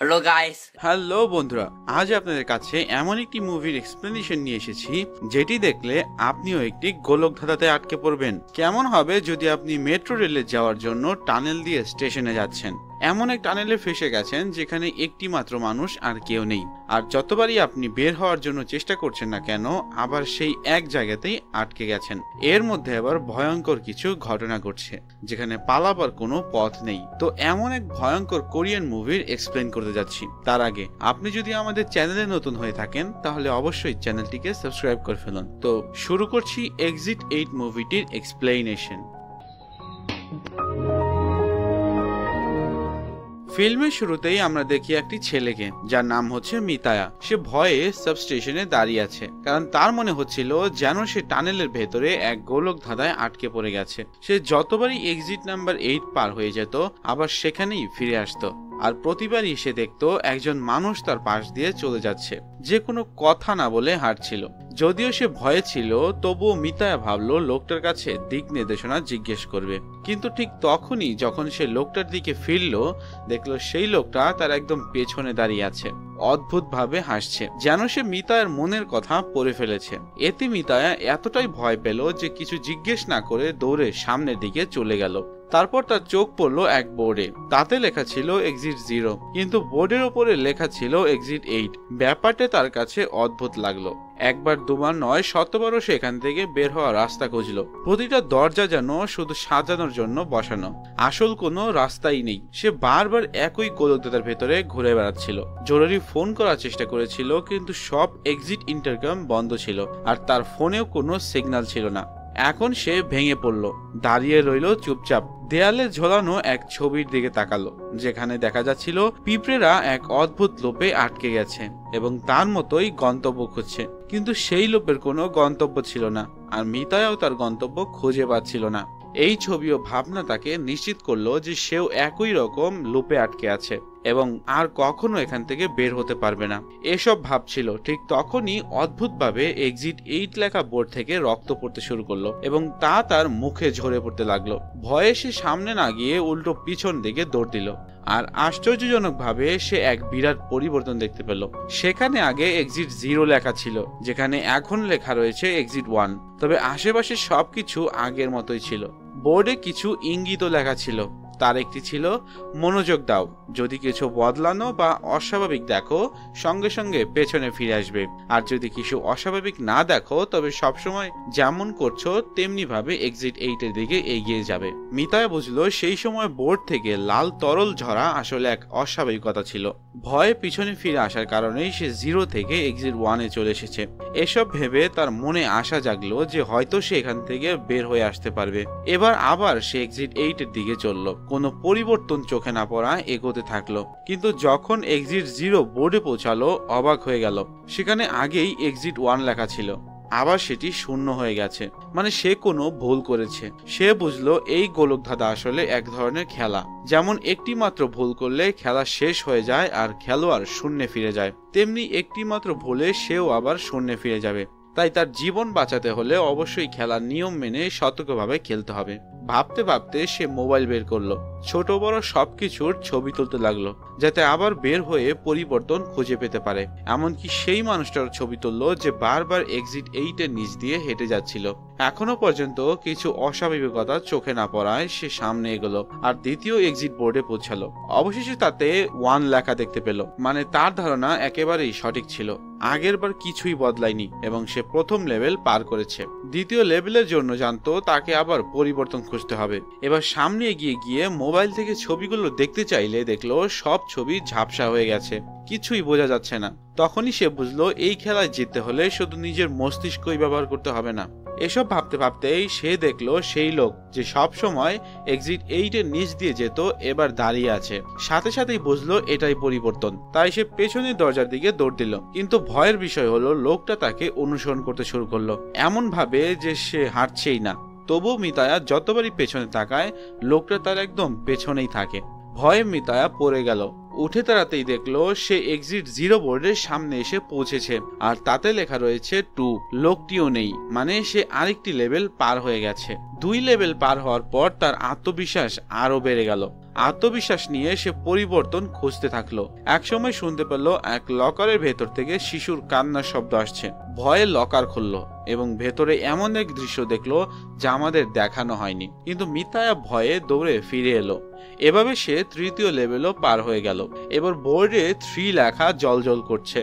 Hello guys. Hello বন্ধুরা, আজ আপনাদের কাছে এমন একটি মুভির এক্সপ্লেনেশন নিয়ে এসেছি যেটি দেখলে আপনিও একটি গোলক ধাঁধাতে আটকে পড়বেন। কেমন হবে যদি আপনি মেট্রো রেলে যাওয়ার জন্য টানেল দিয়ে স্টেশনে যাচ্ছেন, এমন এক টানেলে ফেসে গেছেন যেখানে একটি মাত্র মানুষ আর কেউ নেই, আর যতবারই আপনি বের হওয়ার জন্য চেষ্টা করছেন না কেন আবার সেই এক জায়গাতেই আটকে গেছেন। এর মধ্যে আবার ভয়ঙ্কর কিছু ঘটনা ঘটছে যেখানে পালাবার কোনো পথ নেই। তো এমন এক ভয়ঙ্কর কোরিয়ান মুভির এক্সপ্লেন করতে যাচ্ছি। তার আগে আপনি যদি আমাদের চ্যানেলে নতুন হয়ে থাকেন তাহলে অবশ্যই চ্যানেলটিকে সাবস্ক্রাইব করে ফেলুন। তো শুরু করছি এক্সিট 8 মুভিটির এক্সপ্লেনেশন। ফিল্মের শুরুতেই আমরা দেখি একটি ছেলেকে যার নাম হচ্ছে মিতায়া। সে ভয়ে সাব স্টেশনে দাঁড়িয়ে আছে, কারণ তার মনে হচ্ছিল যেন সে টানেলের ভেতরে এক গোলক ধাঁধায় আটকে পড়ে গেছে। সে যতবারই এক্সিট নাম্বার 8 পার হয়ে যেত আবার সেখানেই ফিরে আসতো, আর প্রতিবারই সে দেখতো একজন মানুষ তার পাশ দিয়ে চলে যাচ্ছে, যে কোনো কথা না বলে হাঁটছিল। যদিও সে ভয়ে ছিল তবুও মিতায়া ভাবলো লোকটার কাছে দিক নির্দেশনা জিজ্ঞেস করবে। কিন্তু ঠিক তখনই যখন সে লোকটার দিকে ফিরলো, দেখলো সেই লোকটা তার একদম পেছনে দাঁড়িয়ে আছে, অদ্ভুত ভাবে হাসছে, যেন সে মিতায়ার মনের কথা পড়ে ফেলেছে। এতে মিতায়া এতটাই ভয় পেল যে কিছু জিজ্ঞেস না করে দৌড়ে সামনের দিকে চলে গেল। তারপর তার চোখ পড়লো এক বোর্ডে, তাতে লেখা ছিল এক্সিট 0, কিন্তু বোর্ডের উপরে লেখা ছিল এক্সিট 8। ব্যাপারটা তার কাছে অদ্ভুত লাগলো। একবার দুবার নয়, শতবারও সে এখান থেকে বের হওয়ার রাস্তা খুঁজলো। প্রতিটা দরজা যেন শুধু সাজানোর জন্য বসানো, আসল কোনো রাস্তাই নেই। সে বারবার একই গোলকধাঁধার ভেতরে ঘুরে বেড়াচ্ছিল। জরুরি ফোন করার চেষ্টা করেছিল, কিন্তু সব এক্সিট ইন্টারকম বন্ধ ছিল, আর তার ফোনেও কোনো সিগন্যাল ছিল না। এখন সে ভেঙে পড়ল, দাঁড়িয়ে রইল চুপচাপ। দেয়ালে ঝোলানো এক ছবির দিকে তাকালো, যেখানে দেখা যাচ্ছিল পিঁপড়েরা এক অদ্ভুত লোপে আটকে গেছে এবং তার মতোই গন্তব্য খুঁজছে, কিন্তু সেই লোপের কোনো গন্তব্য ছিল না, আর মিতায়াও তার গন্তব্য খুঁজে পাচ্ছিল না। এই ছবি ও ভাবনা তাকে নিশ্চিত করলো যে সেও একই রকম লুপে আটকে আছে এবং আর কখনো এখান থেকে বের হতে পারবে না। এসব ভাবছিল, ঠিক তখনই অদ্ভুতভাবে এক্সিট 8 লেখা বোর্ড থেকে রক্ত পড়তে শুরু করলো এবং তা তার মুখে ঝরে পড়তে লাগলো। ভয়ে সে সামনে না গিয়ে উল্টো পিছন দিকে দৌড় দিল, আর আশ্চর্যজনক ভাবে সে এক বিরাট পরিবর্তন দেখতে পেল। সেখানে আগে এক্সিট 0 লেখা ছিল, যেখানে এখন লেখা রয়েছে এক্সিট 1, তবে আশেপাশে সবকিছু আগের মতোই ছিল। বোর্ডে কিছু ইঙ্গিতও লেখা ছিল, তার একটি ছিল মনোযোগ দাও, যদি কিছু বদলানো বা অস্বাভাবিক দেখো সঙ্গে সঙ্গে পেছনে ফিরে আসবে, আর যদি কিছু অস্বাভাবিক না দেখো তবে সবসময় যেমন করছো তেমনি ভাবে এক্সিট 8 এর দিকে এগিয়ে যাবে। মিতায়া বুঝলো সেই সময় বোর্ড থেকে লাল তরল ঝরা আসলে এক অস্বাভাবিকতা ছিল। ভয়ে পিছনে ফিরে আসার কারণেই সে 0 থেকে এক্সিট 1 এ চলে এসেছে। এসব ভেবে তার মনে আশা জাগলো যে হয়তো সে এখান থেকে বের হয়ে আসতে পারবে। এবার আবার সে এক্সিট 8 এর দিকে চলল, কোনো পরিবর্তন চোখে না পড়া এগোতে থাকলো। কিন্তু যখন এক্সিট 0 বোর্ডে পৌঁছালো অবাক হয়ে গেল, সেখানে আগেই এক্সিট 1 লেখা ছিল, আবার সেটি শূন্য হয়ে গেছে। মানে সে কোনো ভুল করেছে। সে বুঝলো এই গোলক ধাঁধা আসলে এক ধরনের খেলা, যেমন একটি মাত্র ভুল করলে খেলা শেষ হয়ে যায় আর খেলোয়াড় শূন্যে ফিরে যায়, তেমনি একটি মাত্র ভুলে সেও আবার শূন্যে ফিরে যাবে। তাই তার জীবন বাঁচাতে হলে অবশ্যই খেলার নিয়ম মেনে সতর্কভাবে খেলতে হবে। ভাবতে ভাবতে সে মোবাইল বের করলো, ছোট বড় সবকিছুর ছবি তুলতে লাগলো, যাতে আবার বের হয়ে পরিবর্তন খুঁজে পেতে পারে। এমনকি সেই মানুষটার ছবি তুললো যে বারবার এক্সিট 8 এর নিচ দিয়ে হেঁটে যাচ্ছিল। এখনো পর্যন্ত কিছু অস্বাভাবিকতা চোখে না পড়ায় সে সামনে এগোলো আর দ্বিতীয় এক্সিট বোর্ডে পৌঁছালো। অবশেষে তাতে 1 লেখা দেখতে পেল, মানে তার ধারণা একেবারেই সঠিক ছিল, আগের বার কিছুই বদলায়নি এবং সে প্রথম লেভেল পার করেছে। দ্বিতীয় লেভেলের জন্য জানতো তাকে আবার পরিবর্তন খুঁজতে হবে। এবার সামনে এগিয়ে গিয়ে মোবাইল থেকে ছবিগুলো দেখতে চাইলে দেখলো সব ছবি ঝাপসা হয়ে গেছে, কিছুই বোঝা যাচ্ছে না। তখনই সে বুঝলো এই খেলায় জিততে হলে শুধু নিজের মস্তিষ্কই ব্যবহার করতে হবে না। এসব ভাবতে ভাবতেই সে দেখলো সেই লোক যে সব সময় এক্সিট 8 এর নিচ দিয়ে যেত এবার দাঁড়িয়ে আছে। সাথে সাথেই বুঝলো এটাই পরিবর্তন, তাই সে পেছনের দরজার দিকে দৌড় দিল। কিন্তু ভয়ের বিষয় হলো লোকটা তাকে অনুসরণ করতে শুরু করলো, এমন ভাবে যে সে হাঁটছেই না। তবুও মিতায়া যতবারই পেছনে তাকায় লোকটা তার একদম পেছনেই থাকে। ভয়ে মিতায়া পড়ে গেল। উঠে দাঁড়াতেই দেখলো সে এক্সিট 0 বোর্ডের সামনে এসে পৌঁছেছে, আর তাতে লেখা রয়েছে 2। লোকটিও নেই, মানে সে আরেকটি লেভেল পার হয়ে গেছে। 2 লেভেল পার হওয়ার পর তার আত্মবিশ্বাস আরো বেড়ে গেল। আত্মবিশ্বাস নিয়ে সে পরিবর্তন খুঁজতে থাকলো। একসময় শুনতে পেল এক লকারের ভেতর থেকে শিশুর কান্নার শব্দ আসছে। ভয়ে লকার খুললো এবং ভেতরে এমন এক দৃশ্য দেখলো যা আমাদের দেখানো হয়নি, কিন্তু মিতায়া ভয়ে দৌড়ে ফিরে এলো। এভাবে সে তৃতীয় লেভেলও পার হয়ে গেল। এবার বোর্ডে 3 লেখা জলজল করছে।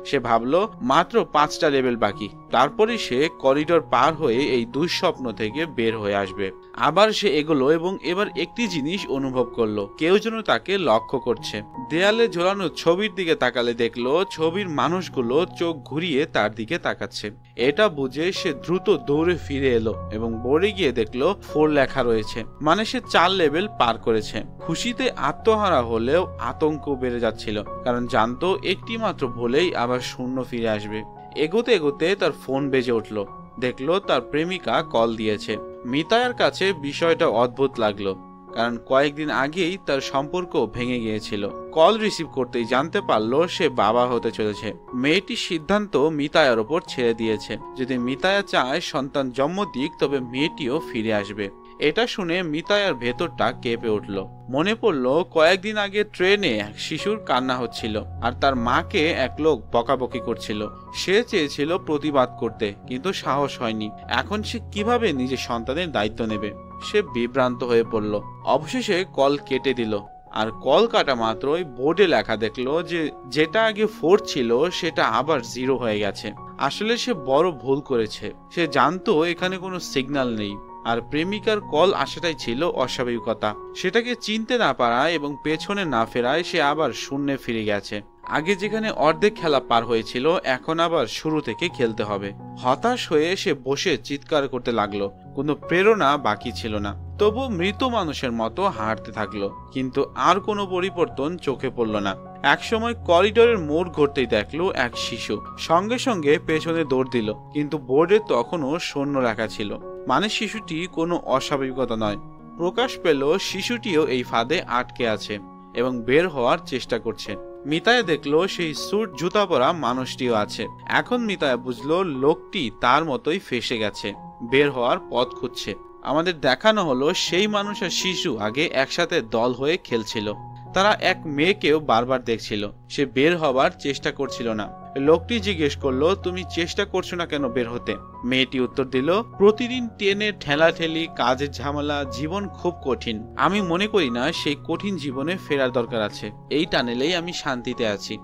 সে ভাবলো মাত্র 5টা লেভেল বাকি, তারপরে সে করিডোর পার হয়ে এই দুঃস্বপ্ন থেকে বের হয়ে আসবে। আবার সে এগোলো এবং এবার একটি জিনিস অনুভব করলো, কেউ যেন তাকে লক্ষ্য করছে। দেয়ালে ঝোলানো ছবির দিকে তাকালে দেখলো ছবির মানুষগুলো চোখ ঘুরিয়ে তার দিকে তাকাচ্ছে। এটা বুঝে সে দ্রুত দৌড়ে ফিরে এলো এবং বোর্ডে গিয়ে দেখলো 4 লেখা রয়েছে, মানে সে 4 লেভেল পার করেছে। খুশিতে আত্মহারা হলেও আতঙ্ক বেড়ে যাচ্ছিল, কারণ জানতো একটি মাত্র ভুলেই আবার শূন্য ফিরে আসবে। এগোতে এগোতে তার ফোন বেজে উঠলো। দেখলো তার প্রেমিকা কল দিয়েছে। মিতায়ার কাছে বিষয়টা অদ্ভুত লাগলো, কারণ কয়েকদিন আগেই তার সম্পর্ক ভেঙে গিয়েছিল। কল রিসিভ করতেই জানতে পারলো সে বাবা হতে চলেছে। মেয়েটির সিদ্ধান্ত মিতায়ার ওপর ছেড়ে দিয়েছে। যদি মিতায়া চায় সন্তান জন্ম দিক, তবে মেয়েটিও ফিরে আসবে। এটা শুনে মিতায়ার ভেতরটা কেঁপে উঠল। মনে পড়লো কয়েকদিন আগে ট্রেনে এক শিশুর কান্না হচ্ছিল আর তার মাকে এক লোক বকাবকি করছিল। সে চেয়েছিল প্রতিবাদ করতে, কিন্তু সাহস হয়নি। এখন সে কিভাবে নিজের সন্তানের দায়িত্ব নেবে? সে বিভ্রান্ত হয়ে পড়ল। অবশেষে কল কেটে দিল, আর কল কাটা মাত্রই বোর্ডে লেখা দেখলো যে যেটা আগে 4 ছিল সেটা আবার 0 হয়ে গেছে। আসলে সে বড় ভুল করেছে। সে জানতো এখানে কোনো সিগন্যাল নেই, আর প্রেমিকার কল আসাটাই ছিল অস্বাভাবিকতা। সেটাকে চিনতে না পারা এবং পেছনে না ফেরায় সে আবার শূন্যে ফিরে গেছে। আগে যেখানে অর্ধেক খেলা পার হয়েছিল, এখন আবার শুরু থেকে খেলতে হবে। হতাশ হয়ে সে বসে চিৎকার করতে লাগলো। কোনো প্রেরণা বাকি ছিল না। তবু মৃত মানুষের মতো হাঁটতে থাকলো, কিন্তু আর কোনো পরিবর্তন চোখে পড়ল না। একসময় করিডোরের মোড় ঘুরতেই দেখলো এক শিশু। সঙ্গে সঙ্গে পেছনে দৌড় দিল, কিন্তু বোর্ডে তখনও শূন্য লেখা ছিল, মানে শিশুটি কোনো অস্বাভাবিকতা নয়। প্রকাশ পেল শিশুটিও এই ফাঁদে আটকে আছে এবং বের হওয়ার চেষ্টা করছে। মিতায়া দেখলো সেই স্যুট জুতা পরা মানুষটিও আছে। এখন মিতায়া বুঝলো লোকটি তার মতোই ফেসে গেছে, বের হওয়ার পথ খুঁজছে। আমাদের দেখানো হলো সেই মানুষ আর শিশু আগে একসাথে দল হয়ে খেলছিল। তারা এক মেয়েকেও বারবার দেখছিল। সে বের হবার চেষ্টা করছিল না। লোকটি জিজ্ঞেস করলো, তুমি চেষ্টা করছো না কেন বের হতে? মেয়েটি উত্তর দিল, প্রতিদিন ট্রেনে ঠেলাঠেলি, কাজের ঝামেলা, জীবন খুব কঠিন। আমি মনে করি না সেই কঠিন জীবনে ফেরার দরকার আছে। এই টানেলেই আমি শান্তিতে আছি।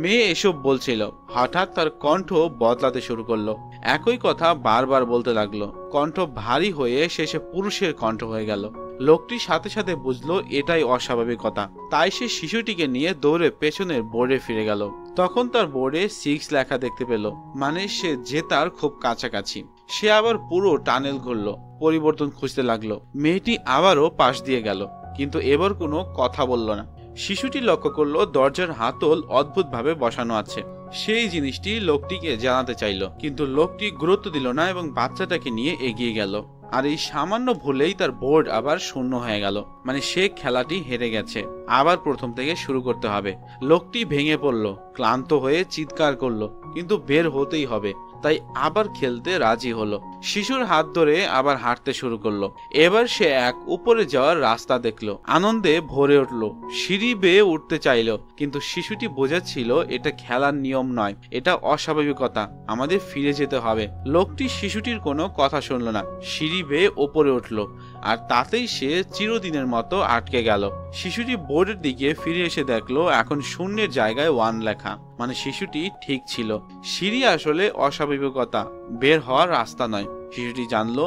মেয়ে এসব বলছিল, হঠাৎ তার কণ্ঠ বদলাতে শুরু করলো। একই কথা বারবার বলতে লাগলো। কণ্ঠ ভারী হয়ে শেষে পুরুষের কণ্ঠ হয়ে গেল। লোকটি সাথে সাথে বুঝলো এটাই অস্বাভাবিকতা। তাই সে শিশুটিকে নিয়ে দৌড়ে পেছনের বোর্ডে ফিরে গেল। তখন তার বোর্ডে 6 লেখা দেখতে পেল, মানে সে জেতার খুব কাছাকাছি। সে আবার পুরো টানেল ঘুরলো, পরিবর্তন খুঁজতে লাগলো। মেয়েটি আবারও পাশ দিয়ে গেল, কিন্তু এবার কোনো কথা বলল না। শিশুটি লক্ষ্য করলো দরজার হাতল অদ্ভুতভাবে বসানো আছে। সেই জিনিসটি লোকটিকে জানাতে চাইল, কিন্তু লোকটি গুরুত্ব দিল না এবং বাচ্চাটাকে নিয়ে এগিয়ে গেল। আর এই সামান্য ভুলেই তার বোর্ড আবার শূন্য হয়ে গেল, মানে সে খেলাটি হেরে গেছে। আবার প্রথম থেকে শুরু করতে হবে। লোকটি ভেঙে পড়ল, ক্লান্ত হয়ে চিৎকার করলো, কিন্তু বের হতেই হবে। তাই আবার খেলতে রাজি হলো। শিশুর হাত ধরে আবার হাঁটতে শুরু করলো। এবার সে এক উপরে যাওয়ার রাস্তা দেখলো। আনন্দে ভরে উঠলো, সিঁড়ি বেয়ে উঠতে চাইলো, কিন্তু শিশুটি বোঝাচ্ছিল এটা খেলার নিয়ম নয়, এটা অস্বাভাবিকতা, আমাদের ফিরে যেতে হবে। লোকটি শিশুটির কোনো কথা শুনলো না, সিঁড়ি বেয়ে ওপরে উঠলো, আর তাতেই সে চিরদিনের মতো আটকে গেল। শিশুটি বোর্ডের দিকে ফিরে এসে দেখলো এখন শূন্যের জায়গায় 1 লেখা, মানে শিশুটি ঠিক ছিল। সিঁড়ি আসলে অস্বাভাবিকতা, বের হওয়ার রাস্তা নয়। শিশুটি জানলো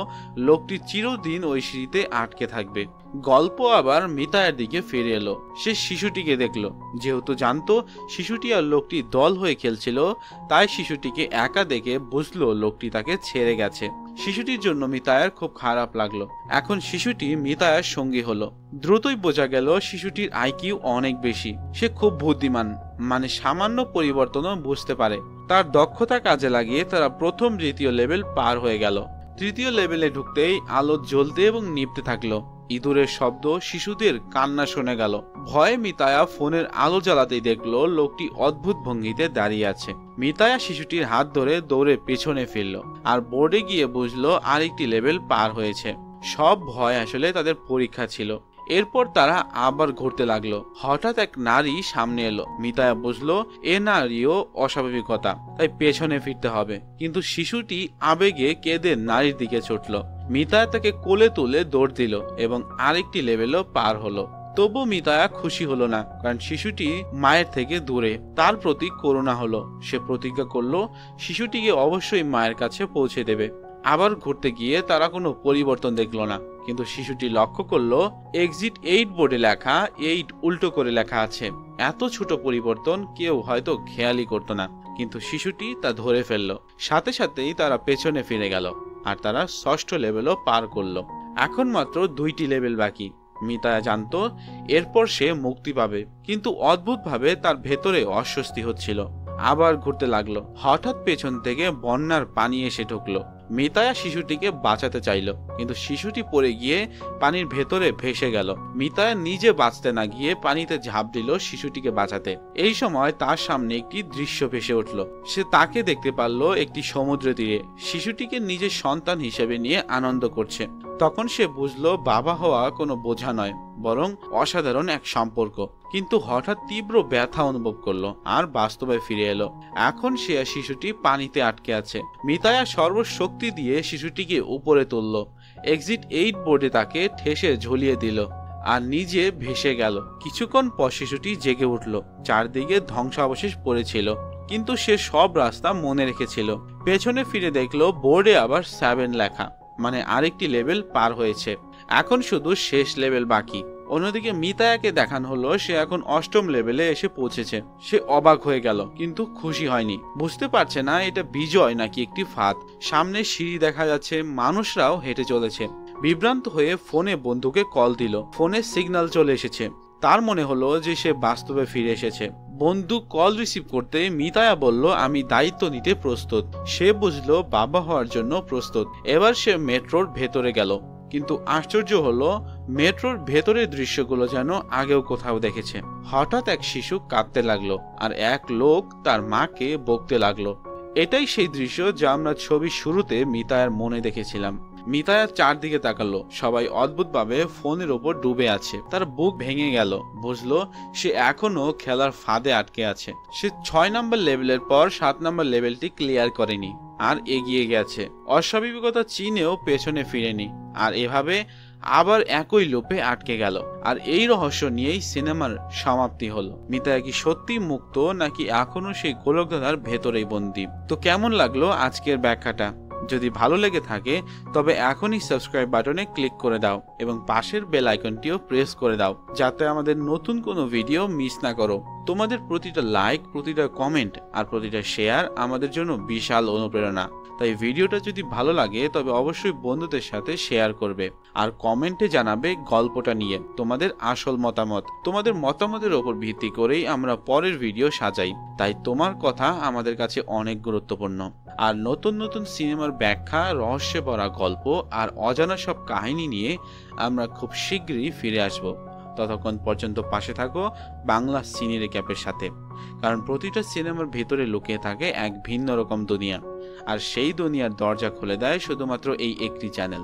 লোকটি চিরদিন ওই সিঁড়িতে আটকে থাকবে। গল্প আবার মিতায়ের দিকে ফিরে এলো। সে শিশুটিকে দেখলো। যেহেতু জানতো শিশুটি আর লোকটি দল হয়ে খেলছিল, তাই শিশুটিকে একা দেখে বুঝলো লোকটি তাকে ছেড়ে গেছে। শিশুটির জন্য মিতায়ার খুব খারাপ লাগলো। এখন শিশুটি মিতায়ার সঙ্গী হলো। দ্রুতই বোঝা গেল শিশুটির আইকিউ অনেক বেশি। সে খুব বুদ্ধিমান, মানে সামান্য পরিবর্তনও বুঝতে পারে। তার দক্ষতা কাজে লাগিয়ে তারা প্রথম দ্বিতীয় লেভেল পার হয়ে গেল। তৃতীয় লেভেলে ঢুকতেই আলো জ্বলতে এবং নিভতে থাকলো। ইঁদুরের শব্দ, শিশুদের কান্না শুনে গেল। ভয়ে মিতায়া ফোনের আলো জ্বালাতেই দেখলো লোকটি অদ্ভুত ভঙ্গিতে দাঁড়িয়ে আছে। মিতায়া শিশুটির হাত ধরে দৌড়ে পেছনে ফিরল, আর বোর্ডে গিয়ে বুঝলো আরেকটি লেভেল পার হয়েছে। সব ভয় আসলে তাদের পরীক্ষা ছিল। এরপর তারা আবার ঘুরতে লাগলো। হঠাৎ এক নারী সামনে এলো। মিতায়া বুঝলো এ নারীও অস্বাভাবিকতা, তাই পেছনে ফিরতে হবে। কিন্তু শিশুটি আবেগে কেঁদে নারীর দিকে ছুটলো। মিতায়া তাকে কোলে তুলে দৌড় দিল এবং আরেকটি লেভেলও পার হলো। তবু মিতায়া খুশি হলো না, কারণ শিশুটি মায়ের থেকে দূরে। তার প্রতি করুণা হলো। সে প্রতিজ্ঞা করলো শিশুটিকে অবশ্যই মায়ের কাছে পৌঁছে দেবে। আবার ঘুরতে গিয়ে তারা কোনো পরিবর্তন দেখলো না, কিন্তু শিশুটি লক্ষ্য করলো এক্সিট 8 বোর্ডে লেখা 8 উল্টো করে লেখা আছে। এত ছোট পরিবর্তন কেউ হয়তো খেয়ালই করতো না, কিন্তু শিশুটি তা ধরে ফেললো। সাথে সাথেই তারা পেছনে ফিরে গেল আর তারা 6ষ্ঠ লেভেলও পার করলো। এখন মাত্র 2টি লেভেল বাকি। মিতায়া জানতো এরপর সে মুক্তি পাবে, কিন্তু অদ্ভুতভাবে তার ভেতরে অস্বস্তি হচ্ছিল। আবার ঘুরতে লাগলো। হঠাৎ পেছন থেকে বন্যার পানি এসে ঢুকলো। মিতায়া শিশুটিকে বাঁচাতে চাইল, কিন্তু শিশুটি পড়ে গিয়ে পানির ভেতরে ভেসে গেল। মিতায়া নিজে বাঁচতে না গিয়ে পানিতে ঝাঁপ দিল শিশুটিকে বাঁচাতে। এই সময় তার সামনে একটি দৃশ্য ভেসে উঠল। সে তাকে দেখতে পারল একটি সমুদ্র তীরে শিশুটিকে নিজের সন্তান হিসেবে নিয়ে আনন্দ করছে। তখন সে বুঝলো বাবা হওয়া কোনো বোঝা নয়, বরং অসাধারণ এক সম্পর্ক। কিন্তু হঠাৎ তীব্র ব্যথা অনুভব করলো আর বাস্তবে ফিরে এলো। এখন সে শিশুটি পানিতে আটকে আছে। মিতায়া সর্বশক্তি দিয়ে শিশুটিকে উপরে তুললো। এক্সিট 8 বোর্ডে তাকে ঠেসে ঝুলিয়ে দিল আর নিজে ভেসে গেল। কিছুক্ষণ পর শিশুটি জেগে উঠল। চারদিকে ধ্বংসাবশেষ পড়েছিল, কিন্তু সে সব রাস্তা মনে রেখেছিল। পেছনে ফিরে দেখলো বোর্ডে আবার 7 লেখা, মানে আরেকটি লেভেল পার হয়েছে। এখন শুধু শেষ লেভেল বাকি। অন্যদিকে মিতায়াকে দেখানো হলো সে এখন 8ম লেভেলে এসে পৌঁছেছে। সে অবাক হয়ে গেল, কিন্তু খুশি হয়নি। বুঝতে পারছে না এটা বিজয় নাকি একটি ফাঁদ। সামনে সিঁড়ি দেখা যাচ্ছে, মানুষরাও হেঁটে চলেছে। বিভ্রান্ত হয়ে ফোনে বন্ধুকে কল দিল। ফোনে সিগন্যাল চলে এসেছে। তার মনে হলো যে সে বাস্তবে ফিরে এসেছে। বন্ধু কল রিসিভ করতে মিতায়া বলল আমি দায়িত্ব নিতে প্রস্তুত। সে বুঝলো বাবা হওয়ার জন্য প্রস্তুত। এবার সে মেট্রোর ভেতরে গেল, কিন্তু আশ্চর্য হলো মেট্রোর ভেতরের দৃশ্যগুলো যেন আগেও কোথাও দেখেছে। হঠাৎ এক শিশু কাঁদতে লাগলো আর এক লোক তার মাকে বকতে লাগলো। এটাই সেই দৃশ্য যা আমরা ছবির শুরুতে মিতায়ার মনে দেখেছিলাম। মিতায়া চারদিকে তাকালো। সবাই অদ্ভুতভাবে ফোনের ওপর ডুবে আছে। তার বুক ভেঙে গেল। বুঝলো সে এখনো খেলার ফাঁদে আটকে আছে। সে 6 নম্বর লেভেলের পর 7 নম্বর লেভেলটি ক্লিয়ার করেনি আর এগিয়ে গেছে। অস্বাভাবিকতা চিনেও পেছনে ফিরেনি, আর এভাবে আবার একই লুপে আটকে গেল। আর এই রহস্য নিয়েই সিনেমার সমাপ্তি হলো। মিতায়া কি সত্যি মুক্ত, নাকি এখনো সেই গোলকধাঁধার ভেতরেই বন্দী? তো কেমন লাগলো আজকের ব্যাখ্যাটা? যদি ভালো লেগে থাকে তবে এখনই সাবস্ক্রাইব বাটনে ক্লিক করে দাও এবং পাশের বেল আইকনটিও প্রেস করে দাও, যাতে আমাদের নতুন কোনো ভিডিও মিস না করো। তোমাদের প্রতিটা লাইক, প্রতিটা কমেন্ট আর প্রতিটা শেয়ার আমাদের জন্য বিশাল অনুপ্রেরণা। তাই ভিডিওটা যদি ভালো লাগে তবে অবশ্যই বন্ধুদের সাথে শেয়ার করবে আর কমেন্টে জানাবে গল্পটা নিয়ে তোমাদের আসল মতামত। তোমাদের মতামতের ওপর ভিত্তি করেই আমরা পরের ভিডিও সাজাই, তাই তোমার কথা আমাদের কাছে অনেক গুরুত্বপূর্ণ। আর নতুন নতুন সিনেমার ব্যাখ্যা, রহস্যে ভরা গল্প আর অজানা সব কাহিনী নিয়ে আমরা খুব শীঘ্রই ফিরে আসব। ততক্ষণ পর্যন্ত পাশে থাকো বাংলা সিনে রিক্যাপের সাথে, কারণ প্রতিটা সিনেমার ভেতরে লুকিয়ে থাকে এক ভিন্ন রকম দুনিয়া, আর সেই দুনিয়ার দরজা খুলে দেয় শুধুমাত্র এই একটি চ্যানেল।